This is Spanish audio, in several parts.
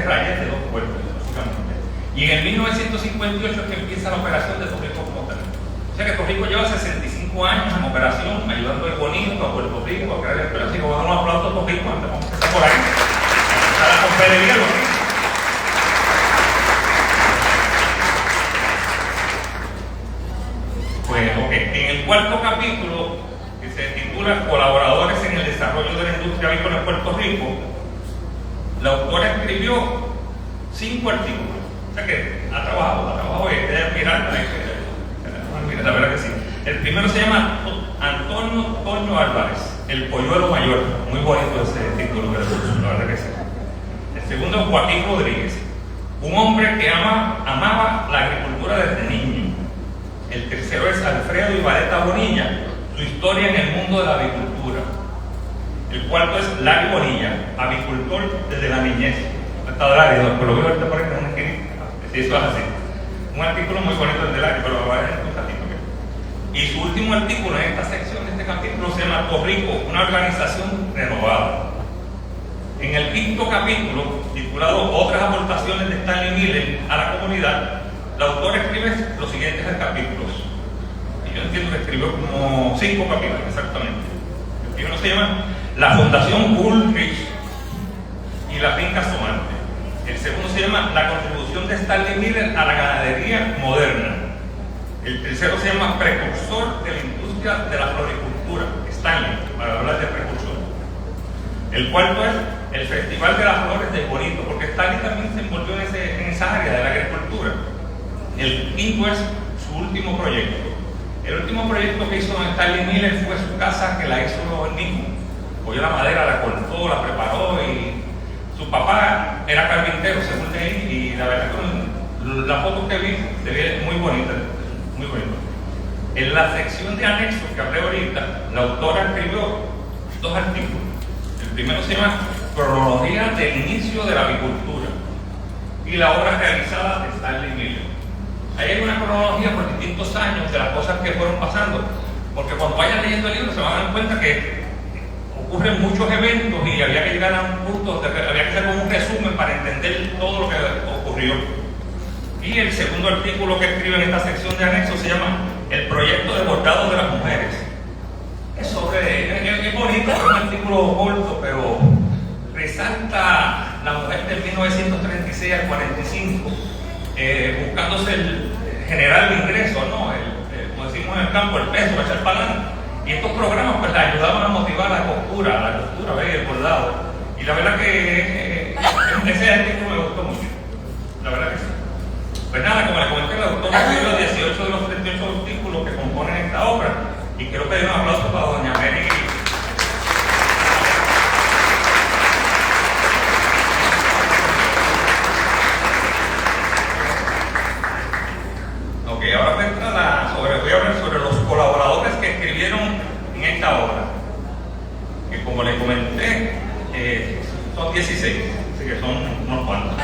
rayas de 2 puertos, básicamente. Y en el 1958 es que empieza la operación de Torrico como tal. O sea que Torrico lleva 65 años en operación, ayudando al Bonito, a Puerto Rico, a crear empleo. Así que vamos a dar un aplauso a Torrico, antes vamos a empezar por ahí. A la confedería lo mismo. Pues, ok, en el cuarto capítulo, que se titula Colaboradores en el desarrollo de la industria avícola en Puerto Rico, la autora escribió 5 artículos. O sea que ha trabajado y es admirable. La verdad que sí. El primero se llama Antonio Toño Álvarez, el polluelo mayor. Muy bonito ese título que le puso, la verdad que sí. El segundo es Joaquín Rodríguez, un hombre que amaba la agricultura desde niño. El tercero es Alfredo Ibareta Bonilla, su historia en el mundo de la avicultura. El cuarto es Larry Bonilla, avicultor desde la niñez. No está Larry, pero lo veo ahorita por ahí en una esquina. Sí, eso es así. Un artículo muy bonito del Larry, pero va a ver un ratito. Y su último artículo en esta sección, de este capítulo, se llama Torrico, una organización renovada. En el quinto capítulo, titulado Otras aportaciones de Stanley Miller a la comunidad, la autora escribe los siguientes capítulos. Y yo entiendo que escribió como 5 capítulos, exactamente. El primero se llama La Fundación Bullrich y la Finca Somante. El segundo se llama La contribución de Stanley Miller a la ganadería moderna. El tercero se llama Precursor de la industria de la floricultura, Stanley, para hablar de precursor. El cuarto es el Festival de las Flores del Bonito, porque Stanley también se envolvió en esa área de la agricultura. El quinto es su último proyecto. El último proyecto que hizo Stanley Miller fue su casa, que la hizo él mismo. Cogió la madera, la cortó, la preparó, y su papá era carpintero, según leí, y la verdad que la foto que vi se ve muy bonita. Muy bonito. En la sección de anexos que hablé ahorita, la autora escribió 2 artículos. El primero se llama Cronología del inicio de la avicultura y la obra realizada de Stanley Miller. Ahí hay una cronología por distintos años de las cosas que fueron pasando, porque cuando vayan leyendo el libro se van a dar cuenta que ocurren muchos eventos y había que llegar a un punto, había que hacer como un resumen para entender todo lo que ocurrió. Y el segundo artículo que escribe en esta sección de anexos se llama El proyecto de bordado de las mujeres. Es bonito, es un artículo corto, pero resalta la mujer del 1936 al 45, buscándose generar el ingreso, ¿no? Como decimos en el campo, el peso para echar para adelante. Y estos programas pues la ayudaban a motivar la costura, el bordado. Y la verdad que ese artículo me gustó mucho. La verdad que sí. Pues nada, como les comenté, la autora escribió 18 de los 38 artículos que componen esta obra, y quiero pedir un aplauso para doña Mary. Ok, ahora voy a hablar sobre los colaboradores que escribieron en esta obra, que como les comenté, son 16, así que son unos cuantos.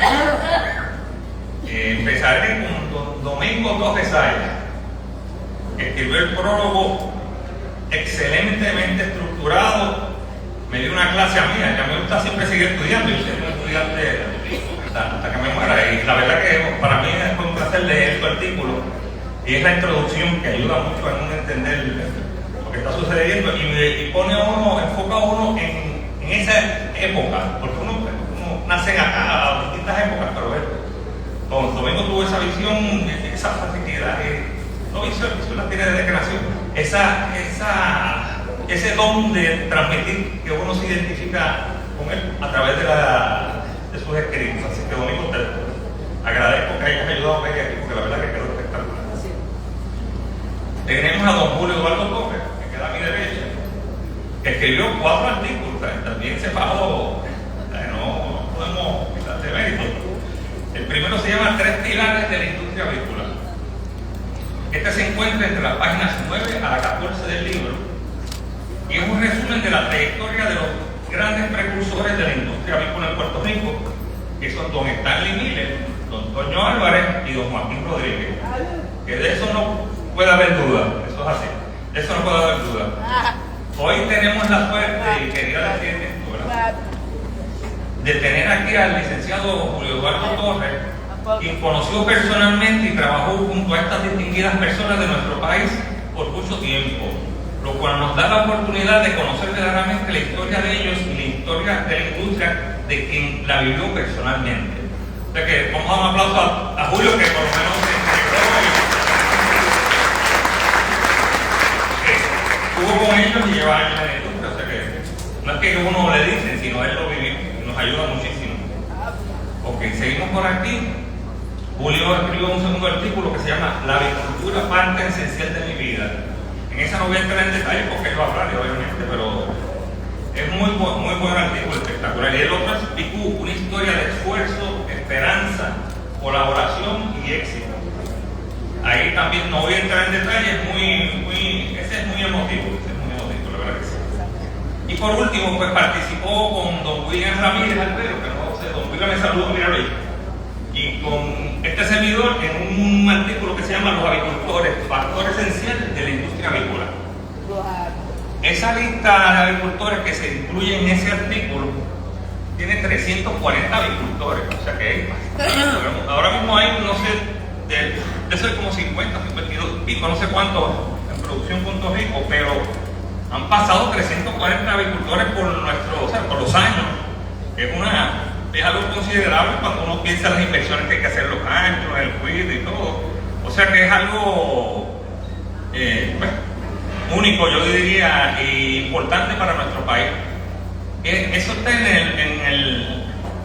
Empezaré con Domingo Torres Sayas, que escribió el prólogo excelentemente estructurado. Me dio una clase a mí, a mí me gusta siempre seguir estudiando, yo soy un estudiante hasta que me muera, y la verdad que para mí es un placer leer tu artículo, y es la introducción que ayuda mucho a uno entender lo que está sucediendo, y pone a uno, enfoca a uno en esa época, porque uno nace acá a distintas épocas, pero Don Domingo tuvo esa visión, esa facilidad, no visión la tiene desde que nació, ese don de transmitir que uno se identifica con él a través de sus escritos. Así que Domingo, te agradezco que hayas ayudado a ver aquí, porque la verdad que quedó espectacular. Tenemos a don Julio Eduardo Torres, que queda a mi derecha, que escribió 4 artículos, también se bajó, no podemos quitar de mérito. El primero se llama 3 pilares de la industria avícola. Este se encuentra entre las páginas 9 a la 14 del libro, y es un resumen de la trayectoria de los grandes precursores de la industria avícola en Puerto Rico, que son don Stanley Miller, don Toño Álvarez y don Joaquín Rodríguez. Que de eso no puede haber duda, eso es así, de eso no puede haber duda. Hoy tenemos la suerte, y quería decir esto, ¿verdad? de tener aquí al licenciado Julio Eduardo Torres, quien conoció personalmente y trabajó junto a estas distinguidas personas de nuestro país por mucho tiempo, lo cual nos da la oportunidad de conocer verdaderamente la historia de ellos y la historia de la industria de quien la vivió personalmente. O sea que vamos a dar un aplauso a Julio, que por lo menos estuvo con ellos y lleva años en la industria. O sea que no es que uno le dice, sino él lo vivió y nos ayuda muchísimo. Ok, seguimos por aquí. Julio escribió un segundo artículo que se llama La avicultura, parte esencial de mi vida. En esa no voy a entrar en detalle porque él va a hablar, obviamente, pero es muy buen artículo, espectacular. Y el otro es Picú, una historia de esfuerzo, esperanza, colaboración y éxito. Ahí también no voy a entrar en detalle, ese es muy emotivo, la verdad que sí. Y por último, pues participó con don William Ramírez Albero, que no sé, don William me saludó, mira ahí. Y con este servidor en un artículo que se llama Los avicultores, factor esencial de la industria avícola. Esa lista de avicultores que se incluye en ese artículo tiene 340 avicultores, o sea que hay bastante. Ahora mismo hay, no sé, de eso hay como 50, 52 pico, no sé cuánto en producción Puerto Rico, pero han pasado 340 avicultores por los años. Es algo considerable cuando uno piensa en las inversiones que hay que hacer en los años, en el cuidado y todo. O sea que es algo único, yo diría, importante para nuestro país. Eso está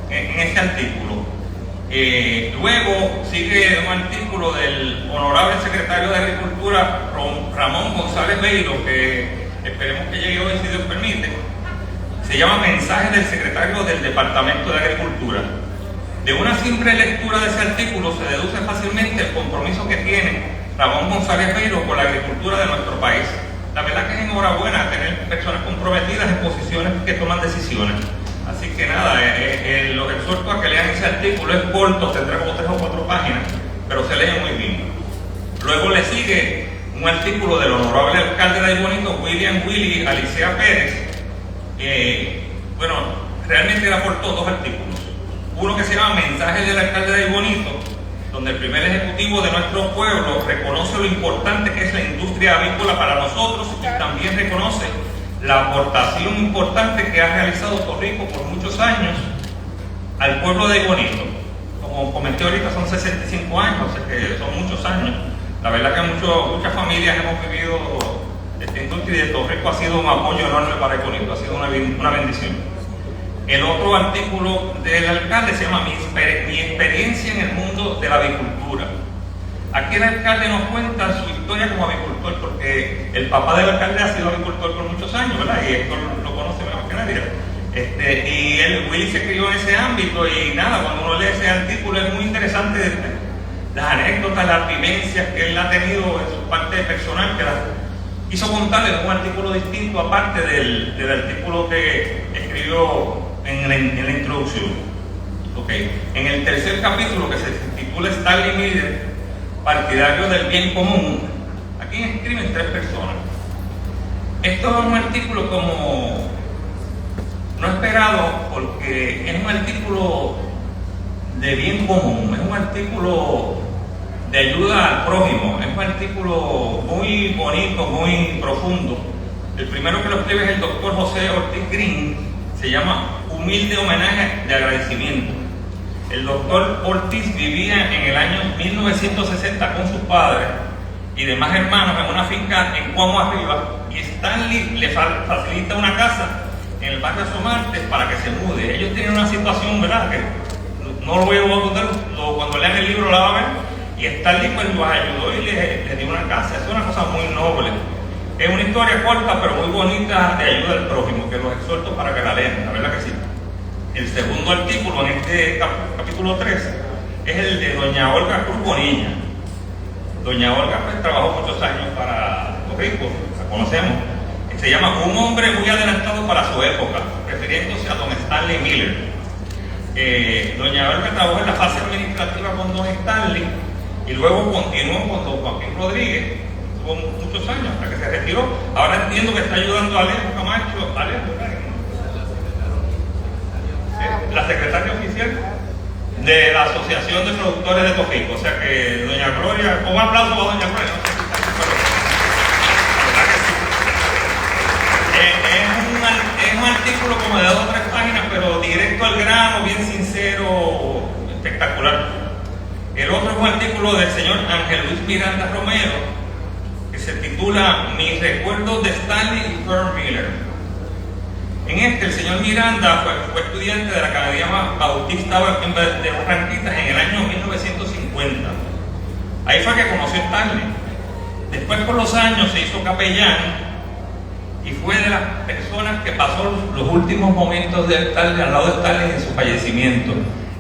en este artículo. Luego sigue un artículo del honorable secretario de Agricultura, Ramón González Beiro, que esperemos que llegue hoy si Dios permite. Se llama Mensaje del secretario del Departamento de Agricultura. De una simple lectura de ese artículo se deduce fácilmente el compromiso que tiene Ramón González Beiro con la agricultura de nuestro país. La verdad que es enhorabuena tener personas comprometidas en posiciones que toman decisiones. Así que nada, los exhorto a que lean ese artículo. Es corto, tendrá como 3 o 4 páginas, pero se lee muy bien. Luego le sigue un artículo del honorable alcalde de Aybonito, William Willy Alicea Pérez. Bueno, realmente él aportó 2 artículos. Uno que se llama Mensaje del alcalde de Aybonito, donde el primer ejecutivo de nuestro pueblo reconoce lo importante que es la industria avícola para nosotros y también reconoce la aportación importante que ha realizado Puerto Rico por muchos años al pueblo de Aybonito. Como comenté ahorita, son 65 años, o sea que son muchos años. La verdad que muchas familias hemos vivido esta industria y de Puerto Rico ha sido un apoyo enorme para Aybonito, ha sido una bendición. El otro artículo del alcalde se llama Mi experiencia en el mundo de la avicultura. Aquí el alcalde nos cuenta su historia como avicultor, porque el papá del alcalde ha sido avicultor por muchos años, ¿verdad? Y esto lo conoce mejor que nadie. Y Willy se crió en ese ámbito y nada, cuando uno lee ese artículo es muy interesante las anécdotas, las vivencias que él ha tenido en su parte personal, que las quiso contar en un artículo distinto aparte del artículo que escribió en la introducción. Okay. En el tercer capítulo, que se titula Stanley Miller, partidario del bien común, aquí escriben 3 personas. Esto es un artículo como no esperado, porque es un artículo de bien común, es un artículo de ayuda al prójimo, es un artículo muy bonito, muy profundo. El primero que lo escribe es el doctor José Ortiz Green, se llama Humilde homenaje de agradecimiento. El doctor Ortiz vivía en el año 1960 con sus padres y demás hermanos en una finca en Cuamo Arriba, y Stanley le facilita una casa en el barrio Somartes para que se mude. Ellos tienen una situación, ¿verdad?, que no lo voy a contar, cuando lean el libro la van a ver, y Stanley pues los ayudó y les dio una casa. Es una cosa muy noble. Es una historia corta pero muy bonita de ayuda al prójimo, que los exhorto para que la lean, la verdad que sí. El segundo artículo en este capítulo 3 es el de doña Olga Cruz Bonilla. Doña Olga pues trabajó muchos años para los ricos, la conocemos. Se llama Un hombre muy adelantado para su época, refiriéndose a don Stanley Miller. Doña Olga trabajó en la fase administrativa con don Stanley y luego continuó con don Joaquín Rodríguez. Tuvo muchos años hasta que se retiró. Ahora entiendo que está ayudando a Alejo Camacho. Alejo, la secretaria oficial de la Asociación de Productores de Tojico. O sea que doña Gloria, un aplauso para doña Gloria. No sé si está aquí, pero la verdad que sí. Es un artículo como de 2 o 3 páginas, pero directo al grano, bien sincero, espectacular. El otro es un artículo del señor Ángel Luis Miranda Romero, que se titula Mis recuerdos de Stanley y Pearl Miller. En este, el señor Miranda fue estudiante de la Academia Bautista de Barranquitas en el año 1950. Ahí fue que conoció a Stanley. Después, con los años, se hizo capellán y fue de las personas que pasó los últimos momentos de Stanley al lado de Stanley en su fallecimiento.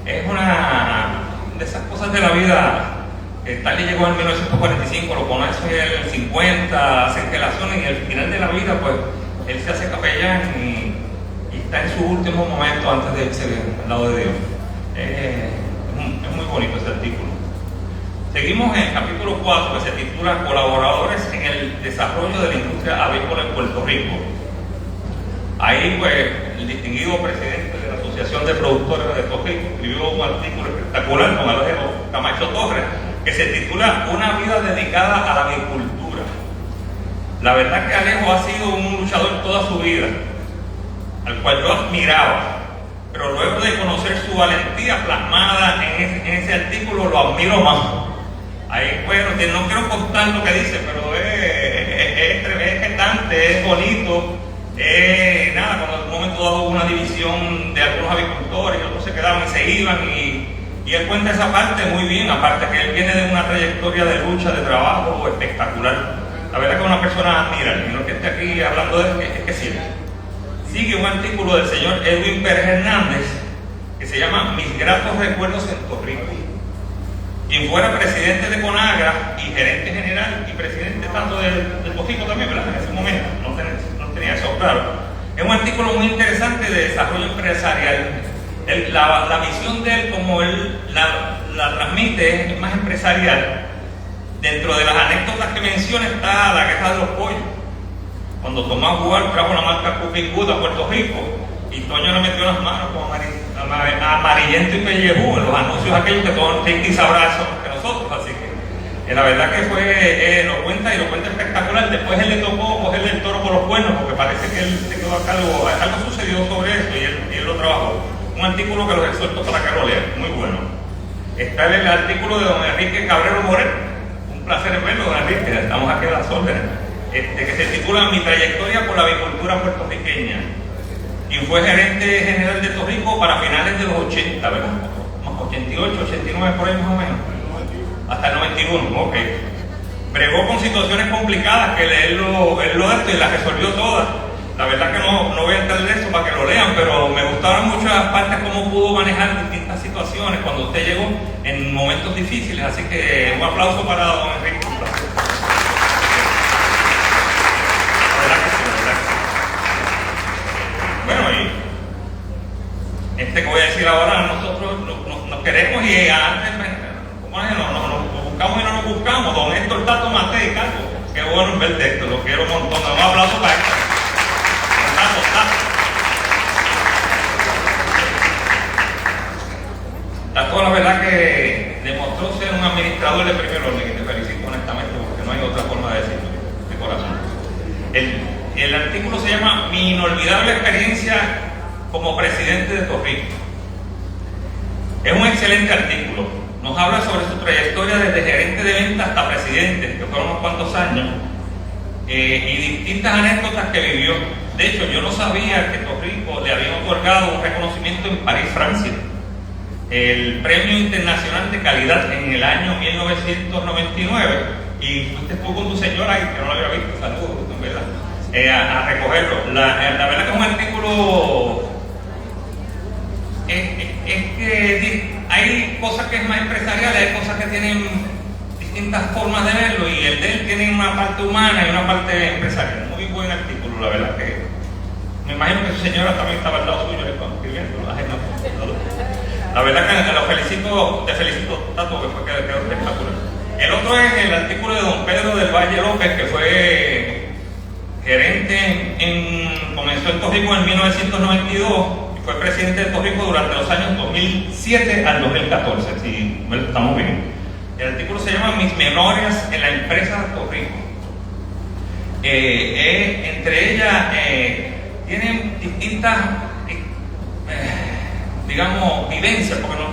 Es una de esas cosas de la vida. Stanley llegó en 1945, lo conoce en el 50, hace relaciones y al final de la vida, pues, él se hace capellán y está en sus últimos momentos antes de irse al lado de Dios. Es muy bonito ese artículo. Seguimos en el capítulo 4, que se titula Colaboradores en el desarrollo de la industria avícola en Puerto Rico. Ahí, pues, el distinguido presidente de la Asociación de Productores de Tojico escribió un artículo espectacular con Alejo Camacho Torres, que se titula Una vida dedicada a la avicultura. La verdad que Alejo ha sido un luchador toda su vida, al cual yo admiraba, pero luego de conocer su valentía plasmada en ese artículo, lo admiro más. Ahí, bueno, no quiero contar lo que dice, pero es retante, es bonito. Nada, cuando en un momento dado hubo una división de algunos avicultores y otros se quedaban y se iban, y él cuenta esa parte muy bien, aparte que él viene de una trayectoria de lucha, de trabajo espectacular. La verdad que es una persona admirable, y no que esté aquí hablando de él, es que sí. Sigue un artículo del señor Edwin Pérez Hernández, que se llama Mis gratos recuerdos en Torrico. Quien fuera presidente de Conagra y gerente general y presidente tanto del Tojico también, ¿verdad? En ese momento, no tenía eso claro. Es un artículo muy interesante de desarrollo empresarial. La visión de él, como él la transmite, es más empresarial. Dentro de las anécdotas que menciona está la guerra de los pollos. Cuando Tomás Gual trajo la marca Cooking Good a Puerto Rico y Toño le metió las manos con amarillento y pellejú en los anuncios aquellos que todos tienen que sabrá eso que nosotros. Así que la verdad que fue, lo cuenta espectacular. Después él le tocó cogerle el toro por los cuernos porque parece que él se quedó a cargo. Algo sucedió sobre eso y él lo trabajó. Un artículo que los exhorto para que lo lean, muy bueno. Está el artículo de don Enrique Cabrero Moreno. Un placer verlo, don Enrique. Estamos aquí a las órdenes. Que se titula Mi trayectoria por la avicultura puertorriqueña. Quien fue gerente general de Torrico para finales de los 80, ¿verdad? 88, 89, por ahí más o menos. Hasta el 91, ok. Bregó con situaciones complicadas que él y las resolvió todas. La verdad que no voy a entrar en eso para que lo lean, pero me gustaron muchas partes cómo pudo manejar distintas situaciones cuando usted llegó en momentos difíciles. Así que un aplauso para don Enrique. Bueno, y que voy a decir ahora, nosotros nos queremos y antes nos buscamos y no nos buscamos. Don Héctor Tato Matei, Carlos, qué bueno verte, Héctor, lo quiero un montón. Un aplauso para Héctor. Tato, la verdad que demostró ser un administrador de primer orden y te felicito honestamente porque no hay otra forma de decirlo de corazón. El artículo se llama Mi inolvidable experiencia como presidente de Torrico. Es un excelente artículo. Nos habla sobre su trayectoria desde gerente de venta hasta presidente, que fueron unos cuantos años, y distintas anécdotas que vivió. De hecho, yo no sabía que Torrico le había otorgado un reconocimiento en París, Francia, el Premio Internacional de Calidad en el año 1999, y fuiste tú con tu señora, que no lo había visto, saludos, en verdad, a recogerlo. La verdad que es un artículo, es que hay cosas que es más empresarial, hay cosas que tienen distintas formas de verlo, y el de él tiene una parte humana y una parte empresarial. Muy buen artículo, la verdad que me imagino que su señora también estaba al lado suyo escribiendo. La verdad que te felicito, Tato, que quedó espectacular. El otro es el artículo de don Pedro del Valle López, que fue gerente comenzó en Torrico en 1992, fue presidente de Puerto Rico durante los años 2007 al 2014, si estamos bien. El artículo se llama Mis memorias en la empresa de Puerto Rico. Entre ellas tienen distintas, digamos, vivencias, porque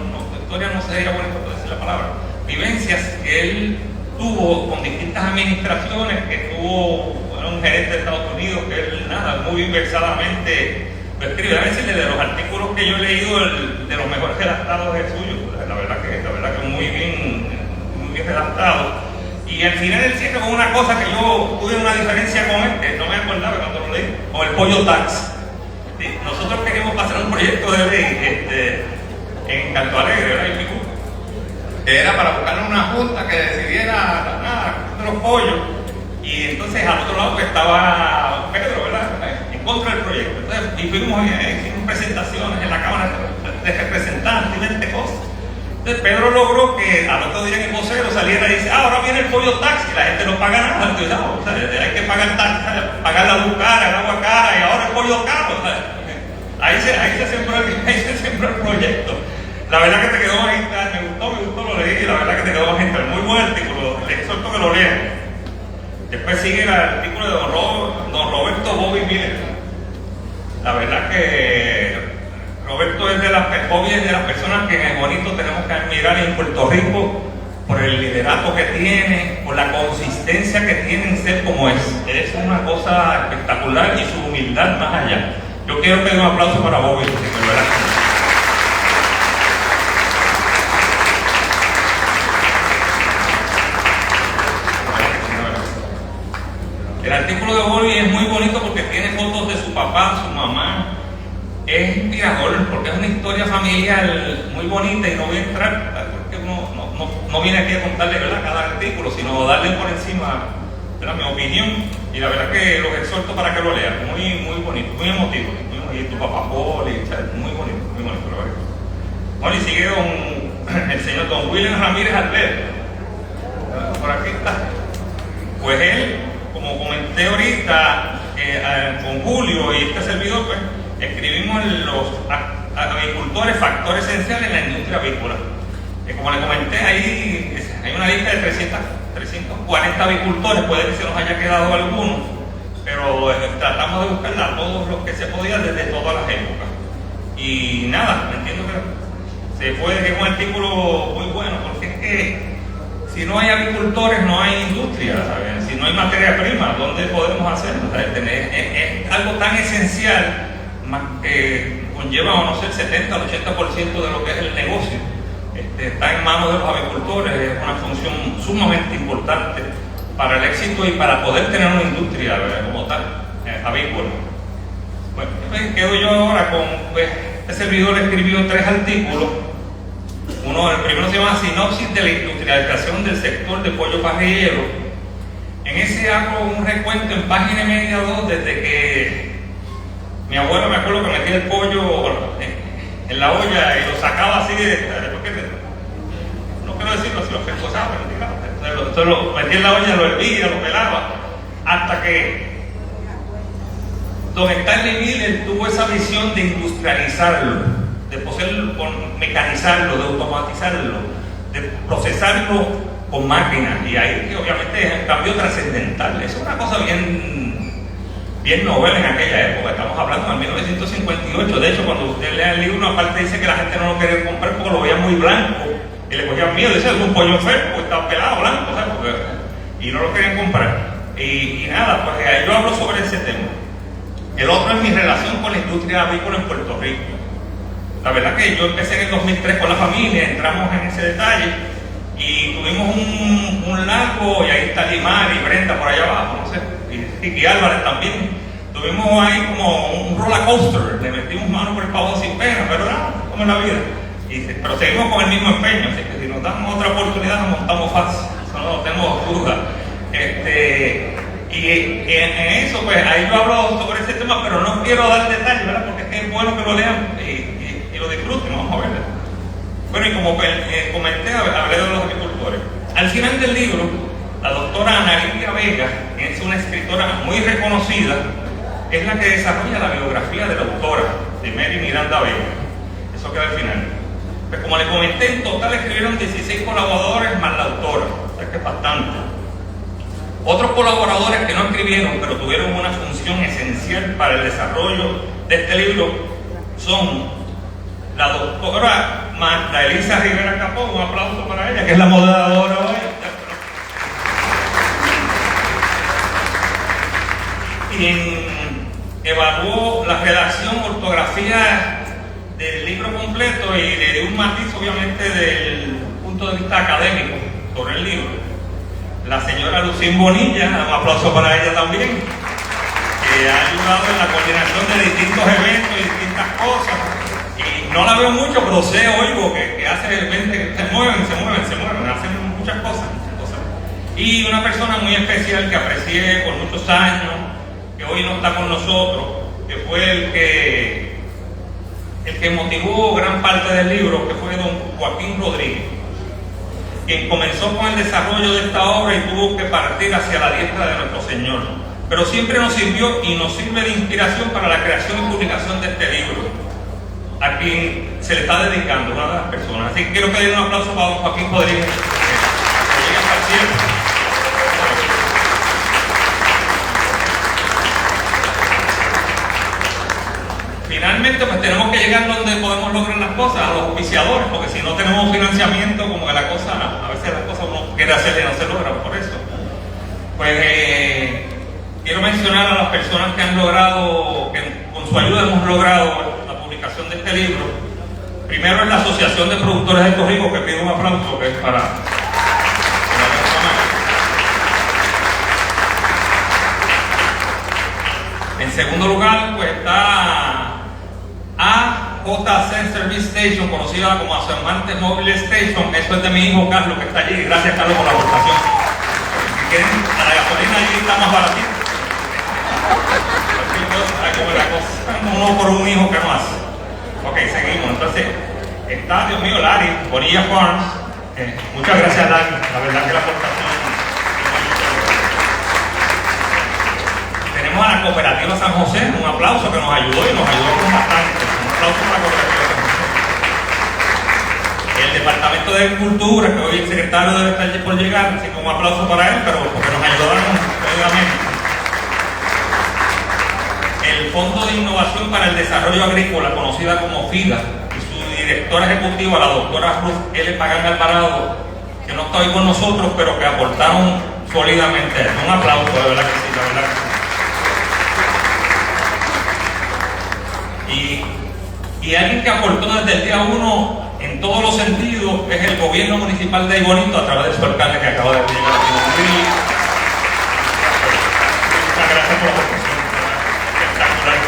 historia no sería bueno decir la palabra, vivencias que él tuvo con distintas administraciones, que tuvo un gerente de Estados Unidos, que él, muy versadamente lo escribe. A decirle, de los artículos que yo he leído, de los mejores redactados es suyo, la verdad que muy bien redactado. Y al final él cierra con una cosa que yo tuve una diferencia con él, que no me acordaba cuando lo leí, con el pollo tax. ¿Sí? Nosotros queríamos pasar un proyecto de ley en Canto Alegre, ¿verdad? Que era para buscar una junta que decidiera de los pollos. Y entonces al otro lado estaba Pedro, ¿verdad? En contra del proyecto. Entonces, y hicimos presentaciones en la Cámara de Representantes y 20 cosas. Entonces Pedro logró que al otro día en el vocero saliera y dice, ahora viene el pollo tax, y la gente no paga nada. Entonces, hay que pagar tax, pagar la luz cara, el agua cara, y ahora el pollo caro. Ahí se sembró el proyecto. La verdad que te quedó magistral, me gustó, lo leí, y la verdad que te quedó magistral. Muy buen artículo, les exhorto que lo lean. Después sigue el artículo de don Roberto Bobby Miller. La verdad que Roberto es de las personas que en el bonito tenemos que admirar en Puerto Rico por el liderato que tiene, por la consistencia que tiene en ser como es. Es una cosa espectacular y su humildad más allá. Yo quiero pedir un aplauso para Bobby, ¿verdad? El artículo de Bobby es muy bonito porque tiene fotos de su papá, su mamá. Es inspirador porque es una historia familiar muy bonita y no voy a entrar, porque no viene aquí a contarle, ¿verdad?, cada artículo, sino darle por encima, ¿verdad?, mi opinión. Y la verdad que los exhorto para que lo lean. Muy bonito, muy emotivo. Y tu papá Poli, muy bonito, la verdad. Bueno, y sigue el señor don William Ramírez Alberto. Por aquí está. Pues él, como comenté ahorita, con Julio y este servidor, pues escribimos los avicultores, factores esenciales en la industria avícola. Como le comenté, hay una lista de 340 avicultores, puede que se nos haya quedado algunos, pero tratamos de buscarla a todos los que se podía desde todas las épocas. Y nada, entiendo que se puede que es un artículo muy bueno, porque es que si no hay avicultores, no hay industria, ¿sabes? Si no hay materia prima, ¿dónde podemos hacerlo? Es algo tan esencial, que conlleva, no sé, el 70 al 80% de lo que es el negocio. Está en manos de los avicultores, es una función sumamente importante para el éxito y para poder tener una industria, ¿verdad?, como tal, avícola. Bueno, me quedo yo ahora con, este servidor escribió 3 artículos. El primero se llama Sinopsis de la industrialización del sector de pollo parrillero. En ese hago un recuento en página y media 2 desde que mi abuelo, me acuerdo que metía el pollo en la olla y lo sacaba así no quiero decirlo así, lo pescosaba, entonces lo metía en la olla, lo hervía, lo pelaba, hasta que don Stanley Miller tuvo esa visión de industrializarlo, de mecanizarlo, de automatizarlo, de procesarlo con máquinas, y ahí que obviamente es un cambio trascendental. Es una cosa bien novel en aquella época. Estamos hablando de 1958. De hecho, cuando usted lea el libro, aparte dice que la gente no lo quería comprar porque lo veía muy blanco y le cogían miedo. Dice, es un pollo enfermo, está pelado, blanco, ¿sabes? Y no lo querían comprar. Y nada, pues ahí yo hablo sobre ese tema. El otro es mi relación con la industria avícola en Puerto Rico. La verdad que yo empecé en el 2003 con la familia, entramos en ese detalle y tuvimos un largo, y ahí está Limar y Brenda por allá abajo, no sé, y Álvarez también. Tuvimos ahí como un roller coaster, le metimos mano por el pavo sin pena, pero nada, como en la vida. Pero seguimos con el mismo empeño, así que si nos damos otra oportunidad nos montamos fácil, eso no tenemos duda. Y en eso, pues ahí yo hablo sobre ese tema, pero no quiero dar detalles, ¿verdad? Porque es que es bueno que lo lean y lo disfruten, vamos a ver. Bueno, y como comenté, hablé de los agricultores. Al final del libro, la doctora Ana Lidia Vega, que es una escritora muy reconocida, es la que desarrolla la biografía de la autora. de Mary Miranda Vega. Eso queda al final. Pues como les comenté, en total escribieron 16 colaboradores más la autora, o sea que es bastante. Otros colaboradores que no escribieron, pero tuvieron una función esencial para el desarrollo de este libro, son la doctora Marta Elisa Rivera Capó, un aplauso para ella, que es la moderadora hoy. Quien evaluó la redacción, ortografía del libro completo y le dio un matiz, obviamente, del punto de vista académico sobre el libro. La señora Lucín Bonilla, un aplauso para ella también, que ha ayudado en la coordinación de distintos eventos y distintas cosas. Y no la veo mucho, pero oigo que hace eventos, se mueven, hacen muchas cosas. Y una persona muy especial que aprecié por muchos años, que hoy no está con nosotros, que fue el que motivó gran parte del libro, que fue don Joaquín Rodríguez, quien comenzó con el desarrollo de esta obra y tuvo que partir hacia la diestra de nuestro Señor. Pero siempre nos sirvió y nos sirve de inspiración para la creación y publicación de este libro, a quien se le está dedicando una de las personas. Así que quiero pedir un aplauso para don Joaquín Rodríguez, que llegue hasta el cielo. Finalmente, pues tenemos que llegar donde podemos lograr las cosas, a los auspiciadores, porque si no tenemos financiamiento, como que la cosa, a veces las cosas uno quiere hacer y no se logran. Por eso, pues quiero mencionar a las personas que han logrado, que con su ayuda hemos logrado la publicación de este libro. Primero es la Asociación de Productores de Puerto Rico, que pido un aplauso, que es para en segundo lugar, pues está AJC Service Station, conocida como Acervantes Mobile Station. Esto es de mi hijo Carlos, que está allí. Gracias, Carlos, por la aportación. Si quieren, a la gasolina allí está más baratito. Como la cosa, uno por un hijo que no hace. Ok, seguimos. Entonces, está, Dios mío, Larry, Bonilla Farms. Muchas gracias, Larry. La verdad que la aportación. Tenemos a la Cooperativa San José, un aplauso, que nos ayudó y nos ayudó con bastante. Un aplauso para la Cooperativa San José. El Departamento de Agricultura, que hoy el secretario debe estar por llegar, así que un aplauso para él, pero porque nos ayudaron obviamente. El Fondo de Innovación para el Desarrollo Agrícola, conocida como FIDA, y su directora ejecutiva, la doctora Ruth L. Pagán Alvarado, que no está hoy con nosotros, pero que aportaron sólidamente. Un aplauso, de verdad que sí, la verdad que sí. Y alguien que aportó desde el día 1 en todos los sentidos es el gobierno municipal de Aybonito, a través de su alcalde que acaba de llegar aquí. Muchas gracias por la aportación. Espectacular.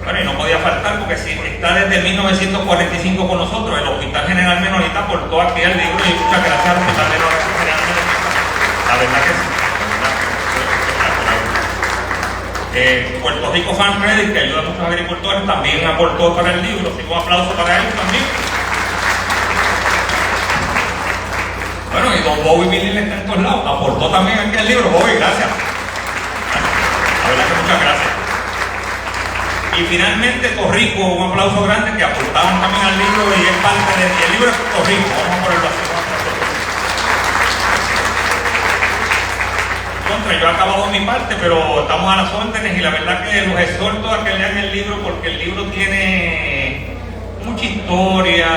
Bueno, y no podía faltar porque si está desde 1945 con nosotros, el Hospital General Menonita aportó aquí al libro, y muchas gracias al Hospital General Menonita. La verdad que sí. Puerto Rico Farm Credit, que ayuda a muchos agricultores, también aportó para el libro, así que un aplauso para ellos también. Bueno, y don Bobby Miller está en todos lados, aportó también aquí al libro. Bobby, gracias. La verdad que muchas gracias. Y finalmente Torrico, un aplauso grande, que aportaban también al libro y es parte del libro de Torrico. Vamos a ponerlo así. Yo he acabado mi parte, pero estamos a las órdenes, y la verdad que los exhorto a que lean el libro, porque el libro tiene mucha historia.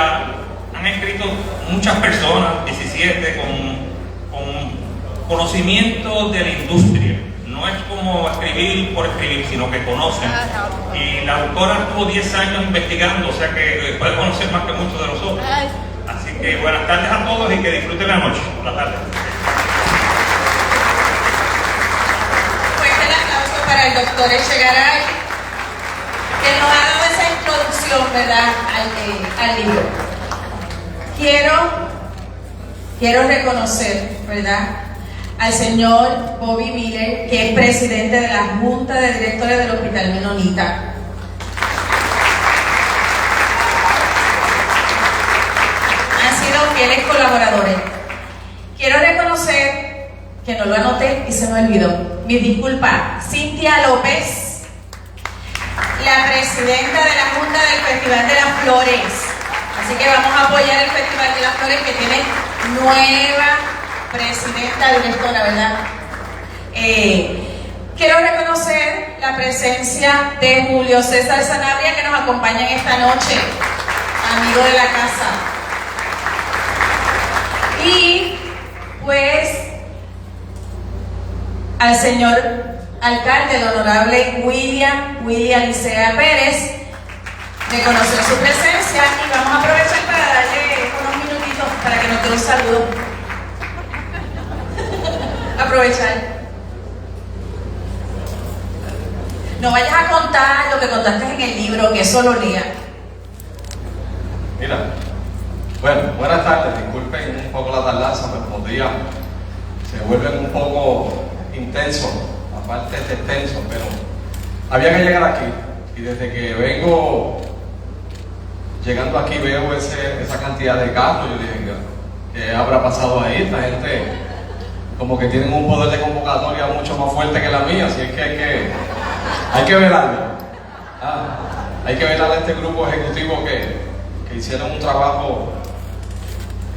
Han escrito muchas personas, 17, con conocimiento de la industria. No es como escribir por escribir, sino que conocen. Y la autora estuvo 10 años investigando, o sea que puede conocer más que muchos de nosotros. Así que buenas tardes a todos y que disfruten la noche. Buenas tardes. Para el doctor Echegaray, que nos ha dado esa introducción, ¿verdad?, al libro. Quiero reconocer, ¿verdad?, al señor Bobby Miller, que es presidente de la Junta de Directores del Hospital Menonita. Han sido fieles colaboradores. Quiero reconocer, que no lo anoté y se me olvidó, mi disculpa, Cintia López, la presidenta de la Junta del Festival de las Flores. Así que vamos a apoyar el Festival de las Flores, que tiene nueva presidenta, directora, ¿verdad? Quiero reconocer la presencia de Julio César Sanabria, que nos acompaña en esta noche, amigo de la casa. Y pues al señor alcalde, el honorable William Licea Pérez, reconocer su presencia, y vamos a aprovechar para darle unos minutitos para que nos dé un saludo. Aprovechar. No vayas a contar lo que contaste en el libro, que eso lo lea. Mira, bueno, buenas tardes, disculpen un poco la tardanza, pero los días se vuelven un poco intensos, aparte de extensos, pero había que llegar aquí, y desde que vengo llegando aquí veo esa cantidad de carros. Yo dije, ¿qué habrá pasado ahí? Esta gente como que tienen un poder de convocatoria mucho más fuerte que la mía, así es que hay que velarlo. Hay que velar a este grupo ejecutivo que hicieron un trabajo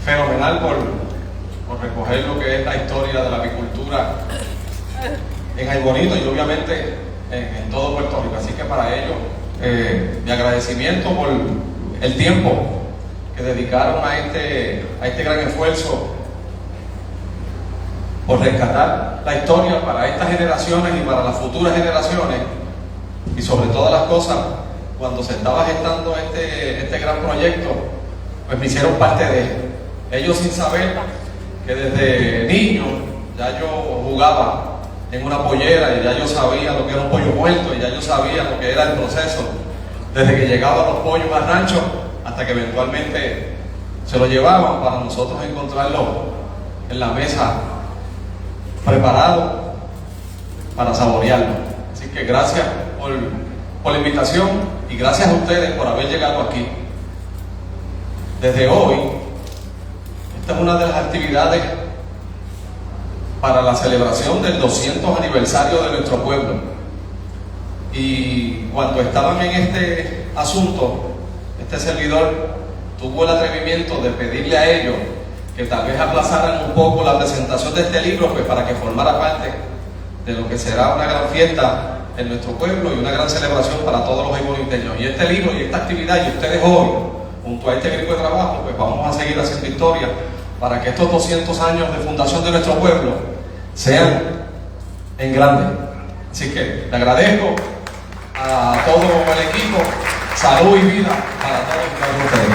fenomenal por recoger lo que es la historia de la apicultura en Aybonito y obviamente en todo Puerto Rico. Así que para ellos mi agradecimiento por el tiempo que dedicaron a este gran esfuerzo por rescatar la historia para estas generaciones y para las futuras generaciones, y sobre todas las cosas, cuando se estaba gestando este gran proyecto, pues me hicieron parte de él. Ellos, sin saber que desde niño ya yo jugaba en una pollera, y ya yo sabía lo que era un pollo muerto, y ya yo sabía lo que era el proceso, desde que llegaban los pollos al rancho hasta que eventualmente se lo llevaban para nosotros encontrarlo en la mesa preparado para saborearlo. Así que gracias por la invitación, y gracias a ustedes por haber llegado aquí. Desde hoy, esta es una de las actividades para la celebración del 200 aniversario de nuestro pueblo. Y cuando estaban en este asunto, este servidor tuvo el atrevimiento de pedirle a ellos que tal vez aplazaran un poco la presentación de este libro, pues para que formara parte de lo que será una gran fiesta en nuestro pueblo y una gran celebración para todos los ayboniteños. Y este libro y esta actividad, y ustedes hoy, junto a este grupo de trabajo, pues vamos a seguir haciendo historia para que estos 200 años de fundación de nuestro pueblo sean en grande. Así que le agradezco a todo el equipo, salud y vida para todos y cada uno de ustedes.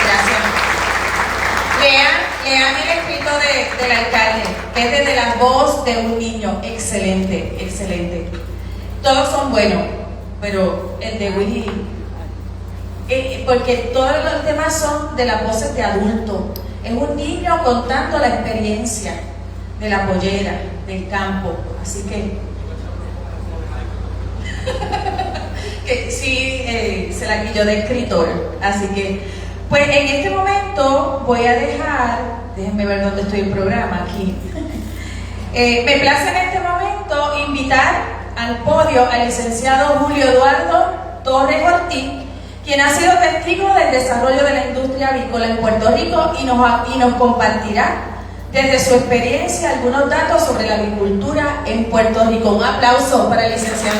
Gracias. Lean el escrito del alcalde, que es desde la voz de un niño. Excelente, excelente. Todos son buenos, pero el de Willy, porque todos los demás son de las voces de adulto. Es un niño contando la experiencia de la pollera, del campo. Así que sí, se la quilló de escritor. Así que pues en este momento voy a dejar, déjenme ver dónde estoy el programa, aquí. Me place en este momento invitar al podio al licenciado Julio Eduardo Torres Ortiz, quien ha sido testigo del desarrollo de la industria avícola en Puerto Rico y nos compartirá desde su experiencia algunos datos sobre la avicultura en Puerto Rico. Un aplauso para el licenciado.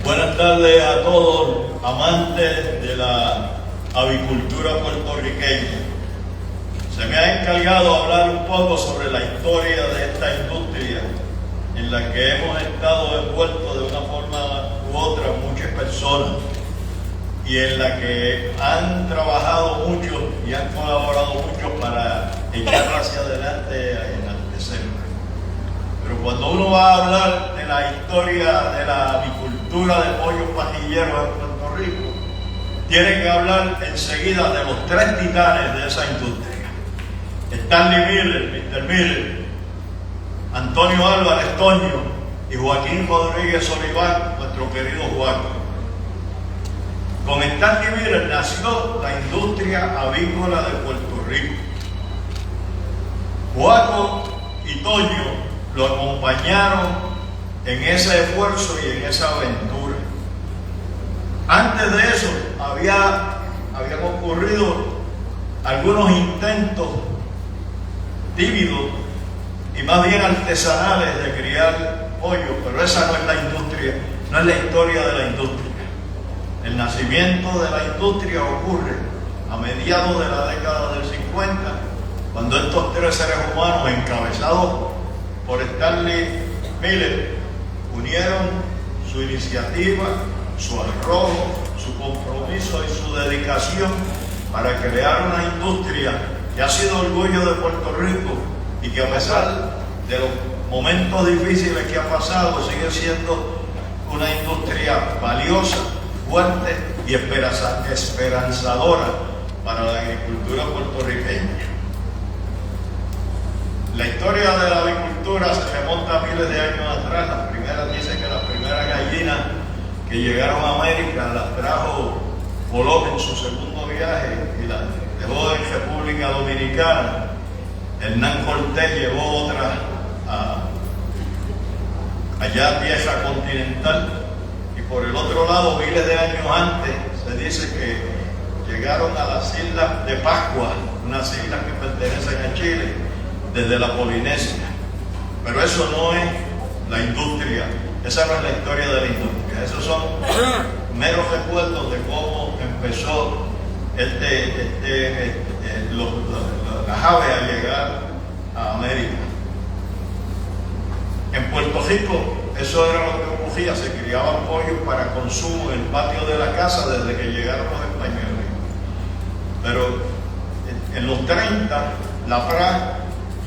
Buenas tardes a todos amantes de la avicultura puertorriqueña. Se me ha encargado hablar un poco sobre la historia de esta industria en la que hemos estado envueltos de una forma u otra muchas personas, y en la que han trabajado mucho y han colaborado mucho para echarla hacia adelante y enaltecerla. Pero cuando uno va a hablar de la historia de la avicultura de pollos pajilleros en Puerto Rico, tiene que hablar enseguida de los tres titanes de esa industria: Stanley Miller, Mr. Miller, Antonio Álvarez Toño y Joaquín Rodríguez Oliván, nuestro querido Joaquín. Con Stanley Miller nació la industria avícola de Puerto Rico. Joaco y Toño lo acompañaron en ese esfuerzo y en esa aventura. Antes de eso habían ocurrido algunos intentos tímidos y más bien artesanales de criar pollo, pero esa no es la industria, no es la historia de la industria. El nacimiento de la industria ocurre a mediados de la década del 50, cuando estos tres seres humanos, encabezados por Stanley Miller, unieron su iniciativa, su arrojo, su compromiso y su dedicación para crear una industria que ha sido orgullo de Puerto Rico y que, a pesar de los momentos difíciles que ha pasado, sigue siendo una industria valiosa, fuerte y esperanzadora para la agricultura puertorriqueña. La historia de la avicultura se remonta a miles de años atrás. Dicen que las primeras gallinas que llegaron a América las trajo Colón en su segundo viaje y las dejó en República Dominicana. Hernán Cortés llevó otras allá a tierra continental, y por el otro lado, miles de años antes, se dice que llegaron a las Islas de Pascua, unas islas que pertenecen a Chile, desde la Polinesia. Pero eso no es la industria, esa no es la historia de la industria, esos son meros recuerdos de cómo empezó las aves a llegar a América. En Puerto Rico eso era lo que ocurría, se criaban pollos para consumo en el patio de la casa desde que llegaron los españoles. Pero en los 30 la FRA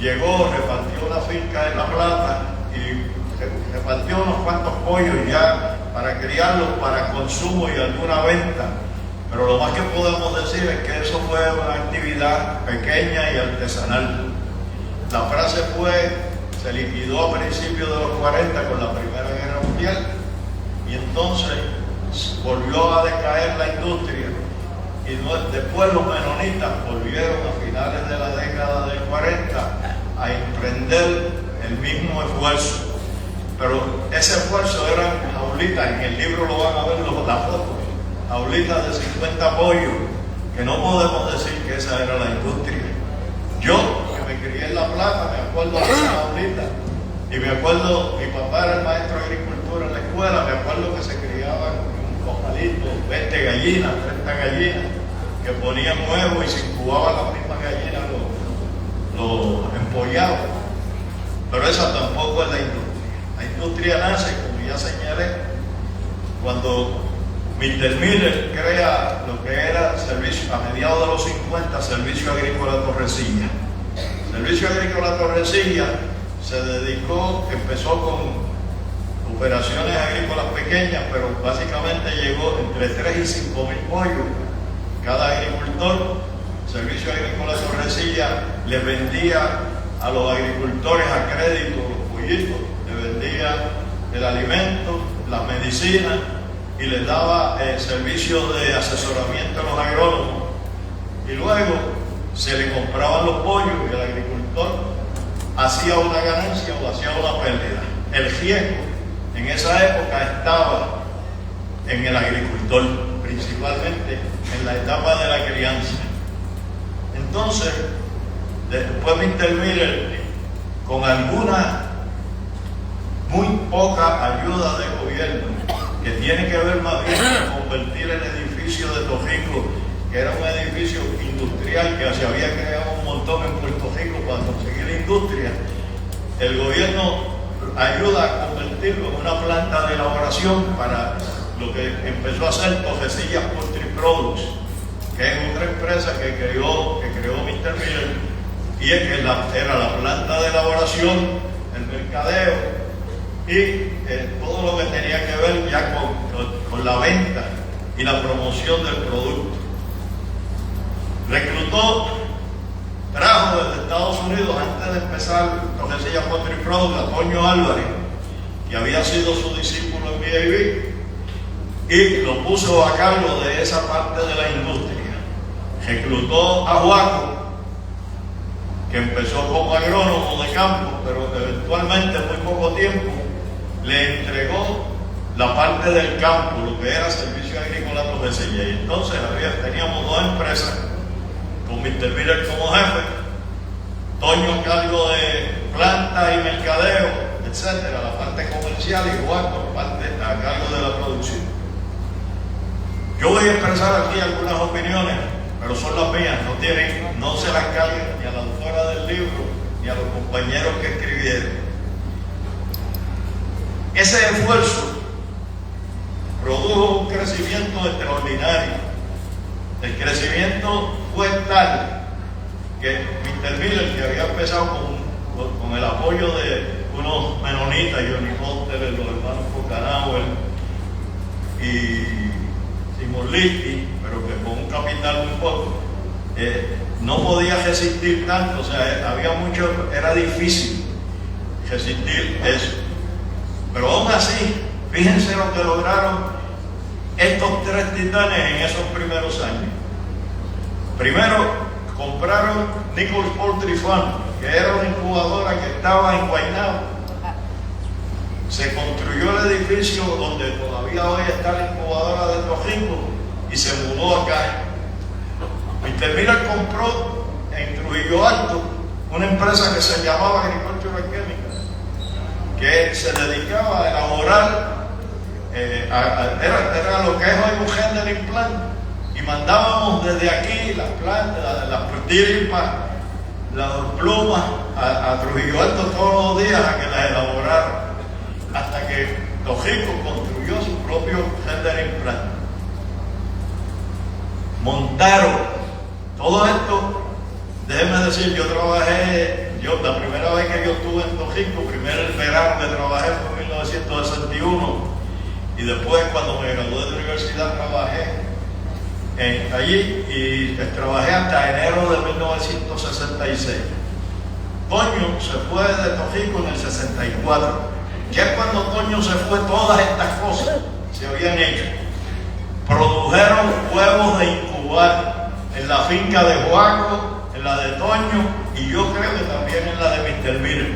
llegó, repartió una finca en La Plata y repartió unos cuantos pollos ya para criarlos para consumo y alguna venta. Pero lo más que podemos decir es que eso fue una actividad pequeña y artesanal. La FRA se liquidó a principios de los 40 con la Primera Guerra Mundial, y entonces volvió a decaer la industria, y después los menonitas volvieron a finales de la década del 40 a emprender el mismo esfuerzo. Pero ese esfuerzo eran jaulitas, en el libro lo van a ver las fotos, jaulitas de 50 pollos, que no podemos decir que esa era la industria. Yo, que me crié en La Plata, me acuerdo de esa jaulita, y me acuerdo, mi papá era el maestro de agricultura en la escuela, me acuerdo que se criaban un cojalito, 20 gallinas, 30 gallinas, que ponían huevos y se incubaban las mismas gallinas, los empollados. Pero esa tampoco es la industria. La industria nace, como ya señalé, cuando Mr. Miller crea lo que era servicio, a mediados de los 50, Servicio Agrícola Torrecilla. Servicio Agrícola Torrecilla se dedicó, empezó con operaciones agrícolas pequeñas, pero básicamente llegó entre 3 y 5 mil pollos cada agricultor. Servicio Agrícola Torrecilla le vendía a los agricultores a crédito los pollitos, le vendía el alimento, las medicinas, y les daba servicio de asesoramiento a los agrónomos, y luego se le compraban los pollos y el agricultor hacía una ganancia o hacía una pérdida. El riesgo en esa época estaba en el agricultor, principalmente en la etapa de la crianza. Entonces, después Mr. Miller, con alguna muy poca ayuda del gobierno, que tiene que ver más bien con convertir el edificio de Tojico, que era un edificio industrial que se había creado un montón en Puerto Rico para conseguir la industria, el gobierno ayuda a convertirlo en una planta de elaboración para lo que empezó a hacer Tojecillas Poultry Products, que es otra empresa que creó Mr. Miller, y es que era la planta de elaboración, el mercadeo y todo lo que tenía que ver ya con la venta y la promoción del producto. Trajo desde Estados Unidos, antes de empezar Tojecillas Poultry Products, a Toño Álvarez, que había sido su discípulo en VIV, y lo puso a cargo de esa parte de la industria. Reclutó a Juaco, que empezó como agrónomo de campo, pero eventualmente en muy poco tiempo le entregó la parte del campo, lo que era Servicio Agrícola Togesilla. Y entonces teníamos dos empresas, con Mr. Miller como jefe, Toño a cargo de planta y mercadeo, etcétera, la parte comercial, y Juaco a cargo de la producción. Yo voy a expresar aquí algunas opiniones, pero son las mías, no se las carguen ni a la autora del libro ni a los compañeros que escribieron. Ese esfuerzo produjo un crecimiento extraordinario. El crecimiento fue tal que Mr. Miller, que había empezado con el apoyo de unos menonitas, Johnny Hunter, los hermanos Cocanauer y Simon Litti, pero que con un capital muy poco, no podía resistir tanto, o sea, era difícil resistir eso. Pero aún así, fíjense lo que lograron estos tres titanes en esos primeros años. Primero, compraron Nichols Poultry Farm, que era una incubadora que estaba en Guaynabo. Se construyó el edificio donde todavía hoy está la incubadora de Trujillo y se mudó acá. Mr. Miller compró en Trujillo Alto una empresa que se llamaba Agricultural Chemicals, que se dedicaba a elaborar, era lo que es hoy un Gendering Plant, y mandábamos desde aquí las plantas, las tilpas, las plumas a Trujillo Alto todos los días a que las elaboraran, hasta que Tojico construyó su propio Gendering Plant. Montaron todo esto. Déjenme decir, la primera vez que yo estuve en Tojico, primer verano que trabajé fue en 1961, y después cuando me gradué de universidad trabajé allí, y trabajé hasta enero de 1966. Toño se fue de Tojico en el 64. Ya cuando Toño se fue, todas estas cosas se habían hecho. Produjeron huevos de incubar en la finca de Juaco, en la de Toño, y yo creo que también en la de Mr. Miller.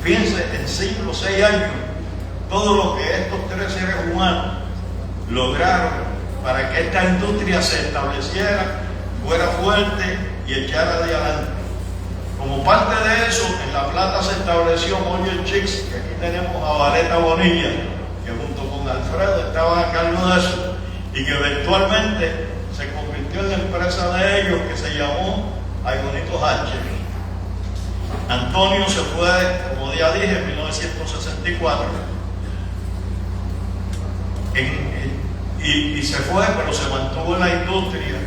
Fíjense, en 5 o 6 años, todo lo que estos tres seres humanos lograron para que esta industria se estableciera, fuera fuerte y echara de adelante. Como parte de eso, en La Plata se estableció Moller Chicks, que aquí tenemos a Valeta Bonilla, que junto con Alfredo estaban a cargo de eso, y que eventualmente se convirtió en la empresa de ellos, que se llamó Ay Bonitos H. Antonio se fue, como ya dije, en 1964, y se fue, pero se mantuvo en la industria,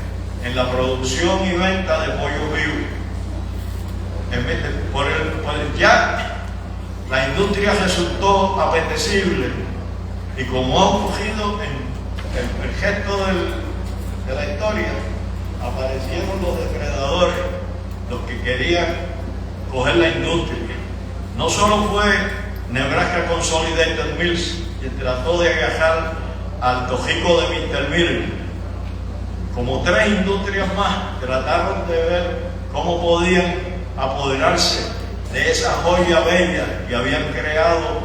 en la producción y venta de pollo vivo. Ya la industria resultó apetecible, y como ha ocurrido en el gesto de la historia, aparecieron los depredadores, los que querían coger la industria. No solo fue Nebraska Consolidated Mills, que trató de agarrar al Tojico de Mr. Miller, como 3 industrias más trataron de ver cómo podían apoderarse de esa joya bella que había creado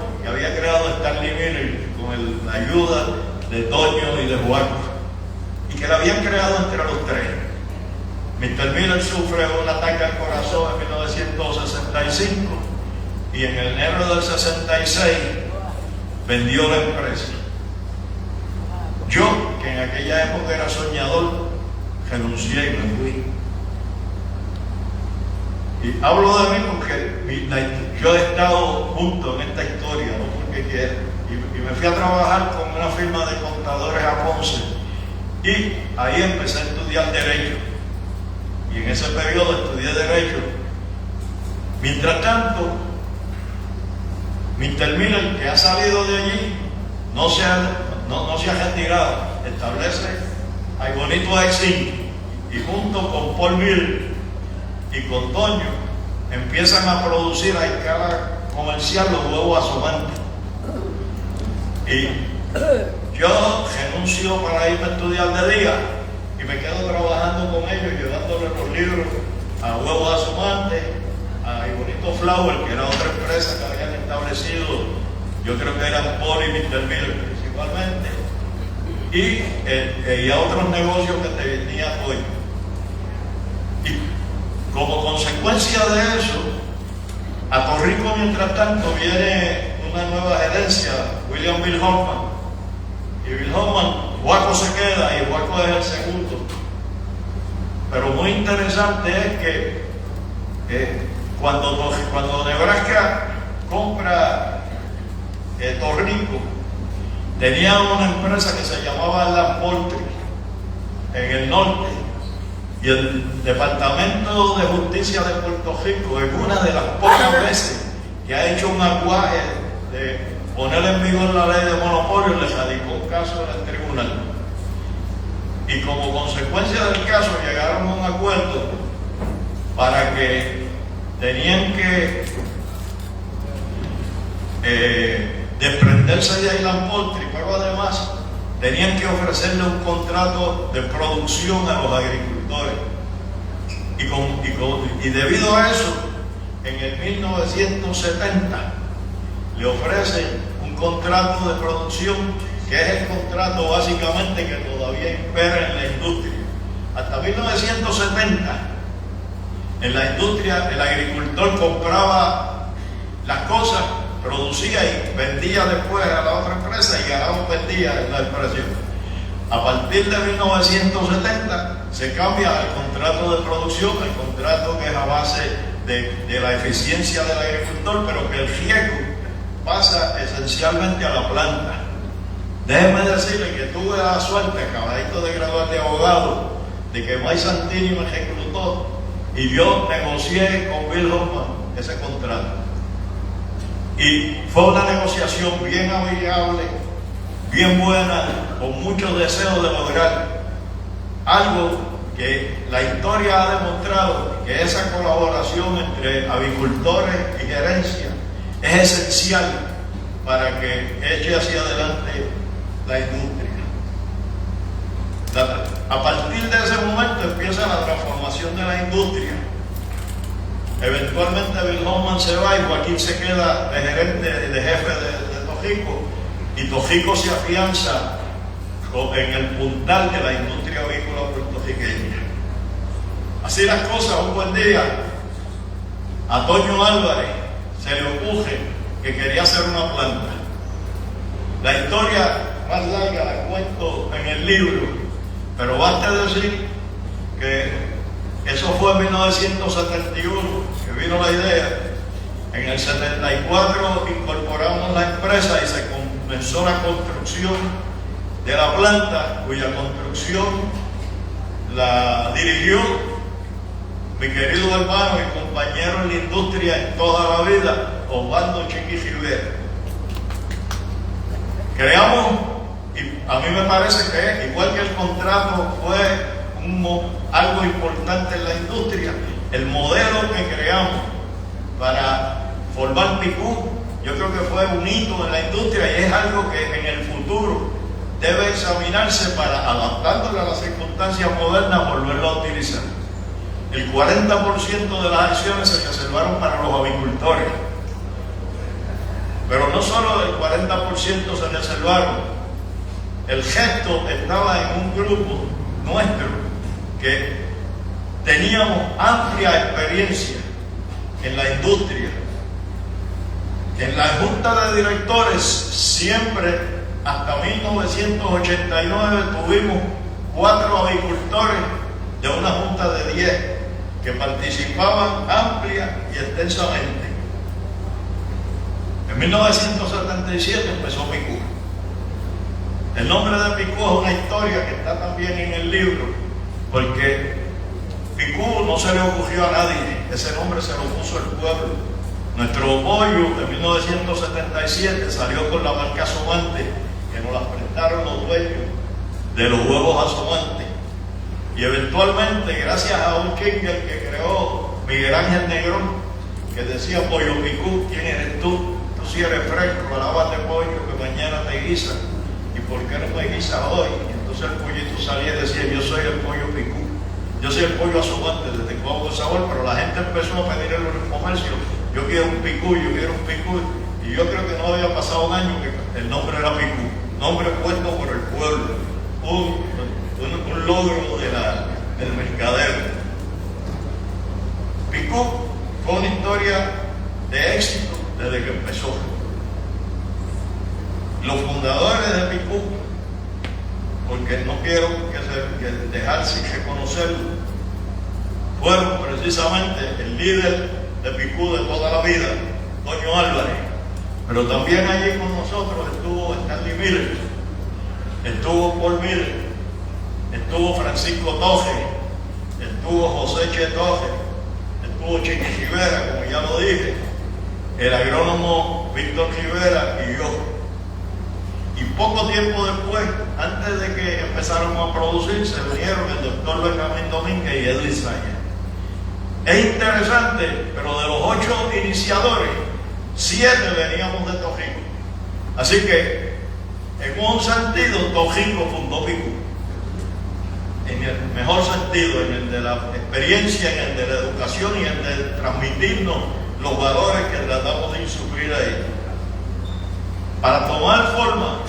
Stanley Miller con la ayuda de Toño y de Juaco, y que la habían creado entre los 3. Mr. Miller sufre un ataque al corazón en 1965, y en enero del 66 vendió la empresa. Yo, que en aquella época era soñador, renuncié y me fui. Y hablo de mí porque yo he estado junto en esta historia, no porque quiera. Y me fui a trabajar con una firma de contadores a Ponce, y ahí empecé a estudiar Derecho. Y en ese periodo estudié Derecho. Mientras tanto, Mr. Miller, que ha salido de allí, no se ha retirado, establece Ay Bonito Exin, y junto con Paul Miller y con Toño empiezan a producir a escala comercial los huevos asomantes. Y yo renuncio para irme a estudiar de día y me quedo trabajando con ellos, llevándole los libros a Huevos Asomantes, a Ibonito Flower, que era otra empresa que habían establecido, yo creo que eran Paul y Mr. Miller principalmente, y a otros negocios que tenían apoyo. Y como consecuencia de eso, a Torrico mientras tanto viene una nueva gerencia, William Bill Hoffman. Y Bill Hoffman, Huaco se queda y Huaco es el segundo. Pero muy interesante es que cuando Nebraska compra Torrico, tenía una empresa que se llamaba Land Poultry en el norte, y el Departamento de Justicia de Puerto Rico, en una de las pocas veces que ha hecho un aguaje de poner en vigor la ley de monopolio, le radicó un caso en el tribunal. Y como consecuencia del caso llegaron a un acuerdo para que tenían que desprenderse de Land Poultry, pero además tenían que ofrecerle un contrato de producción a los agricultores. Y debido a eso, en el 1970 le ofrecen un contrato de producción, que es el contrato básicamente que todavía impera en la industria. Hasta 1970, en la industria, el agricultor compraba las cosas, producía y vendía después a la otra empresa y ganaba, vendía en la empresa. A partir de 1970 se cambia al contrato de producción, el contrato que es a base de la eficiencia del agricultor, pero que el riesgo pasa esencialmente a la planta. Déjeme decirle que tuve la suerte, acabadito de graduar de abogado, de que Mike Santini me reclutó y yo negocié con Bill Hoffman ese contrato. Y fue una negociación bien amigable, bien buena, con mucho deseo de lograr algo que la historia ha demostrado, que esa colaboración entre avicultores y gerencia es esencial para que eche hacia adelante la industria. A partir de ese momento empieza la transformación de la industria. Eventualmente Bill Hoffman se va y Joaquín se queda de gerente, de jefe de Torrico, y Torrico se afianza en el puntal de la industria avícola puertorriqueña. Así las cosas, un buen día a Toño Álvarez se le ocurre que quería hacer una planta. La historia más larga la cuento en el libro, pero basta decir que eso fue en 1971 que vino la idea. En el 74 incorporamos la empresa y se comenzó la construcción de la planta, cuya construcción la dirigió mi querido hermano y compañero en la industria en toda la vida, Osvaldo Chiqui Rivera. Creamos, y a mí me parece que igual que el contrato fue algo importante en la industria, el modelo que creamos para formar Picú, yo creo que fue un hito en la industria y es algo que en el futuro debe examinarse para, adaptándole a las circunstancias modernas, volverlo a utilizar. El 40% de las acciones se reservaron para los avicultores, pero no solo el 40% se reservaron, el gesto estaba en un grupo nuestro que teníamos amplia experiencia en la industria. En la junta de directores siempre, hasta 1989, tuvimos 4 avicultores de una junta de 10 que participaban amplia y extensamente. En 1977 empezó Picú. El nombre de Picú es una historia que está también en el libro, porque Picú no se le ocurrió a nadie, ese nombre se lo puso el pueblo. Nuestro pollo en 1977 salió con la marca Asomante, que nos la prestaron los dueños de los huevos Asomante. Y eventualmente, gracias a un Kinger que creó Miguel Ángel Negrón, que decía Pollo Picú, ¿quién eres tú? tú sí eres fresco, alábate pollo que mañana te guisa, ¿y por qué no me guisas hoy? Y entonces el pollito salía y decía, yo soy el pollo picú, yo soy el pollo asomante, desde que hago sabor, pero la gente empezó a pedir en los comercios, yo quiero un picú, yo quiero un picú, y yo creo que no había pasado un año que el nombre era picú, nombre puesto por el pueblo, un logro del mercadero. Picú fue una historia de éxito desde que empezó. Los fundadores de Picú, porque no quiero que dejarse reconocerlo, fueron precisamente el líder de Picú de toda la vida, Toño Álvarez. Pero también allí con nosotros estuvo Stanley Miller, estuvo Paul Miller, estuvo Francisco Toje, estuvo José Che Toje, estuvo Chiqui Rivera, como ya lo dije, el agrónomo Víctor Rivera y yo. Y poco tiempo después, antes de que empezáramos a producir, se unieron el doctor Benjamín Domínguez y Edwin Sáenz. Es interesante, pero de los 8 iniciadores, 7 veníamos de Tojico. Así que, en un sentido, Tojico fundó Picú. En el mejor sentido, en el de la experiencia, en el de la educación y en el de transmitirnos los valores que tratamos de insufrir ahí. Para tomar forma,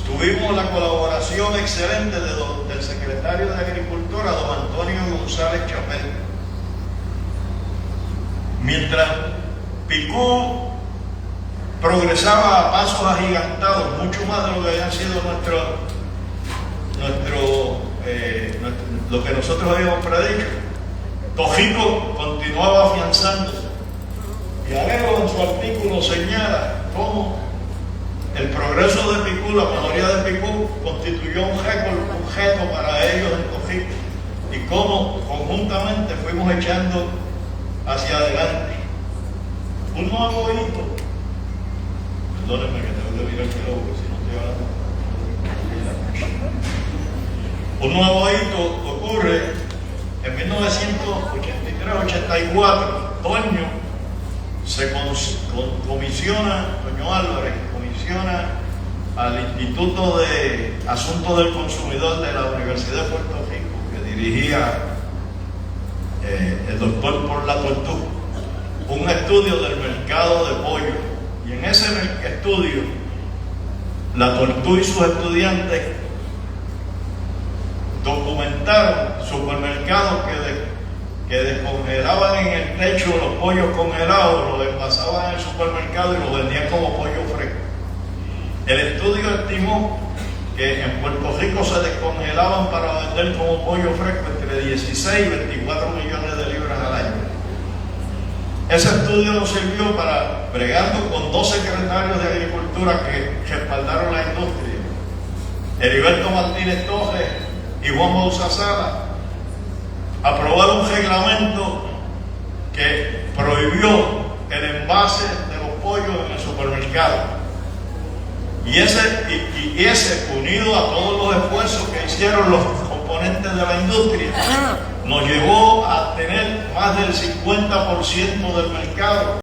tuvimos la colaboración excelente del secretario de Agricultura, don Antonio González Chapel. Mientras Picú progresaba a pasos agigantados, mucho más de lo que había sido lo que nosotros habíamos predicho, Tojico continuaba afianzándose. Y Alero en su artículo señala cómo el progreso de Picú, la mejoría de Picú, constituyó un reto para ellos en Tojico, y cómo conjuntamente fuimos echando hacia adelante. Un nuevo hito, perdónenme que tengo que mirar el reloj, porque si no estoy hablando. Un nuevo hito ocurre en 1983-84. Toño se comisiona, Toño Álvarez comisiona al Instituto de Asuntos del Consumidor de la Universidad de Puerto Rico, que dirigía el doctor Porla Tortú, un estudio del mercado de pollo. Y en ese estudio, la Tortú y sus estudiantes documentaron supermercados que descongelaban en el techo los pollos congelados, los envasaban en el supermercado y los vendían como pollo fresco. El estudio estimó que en Puerto Rico se descongelaban para vender como pollo fresco entre 16 y 24 millones de libras al año. Ese estudio nos sirvió para, bregando con 2 secretarios de Agricultura que respaldaron la industria, Heriberto Martínez Toje y Juan Bauza Sala, aprobar un reglamento que prohibió el envase de los pollos en el supermercado. Y ese, unido a todos los esfuerzos que hicieron los componentes de la industria, nos llevó a tener más del 50% del mercado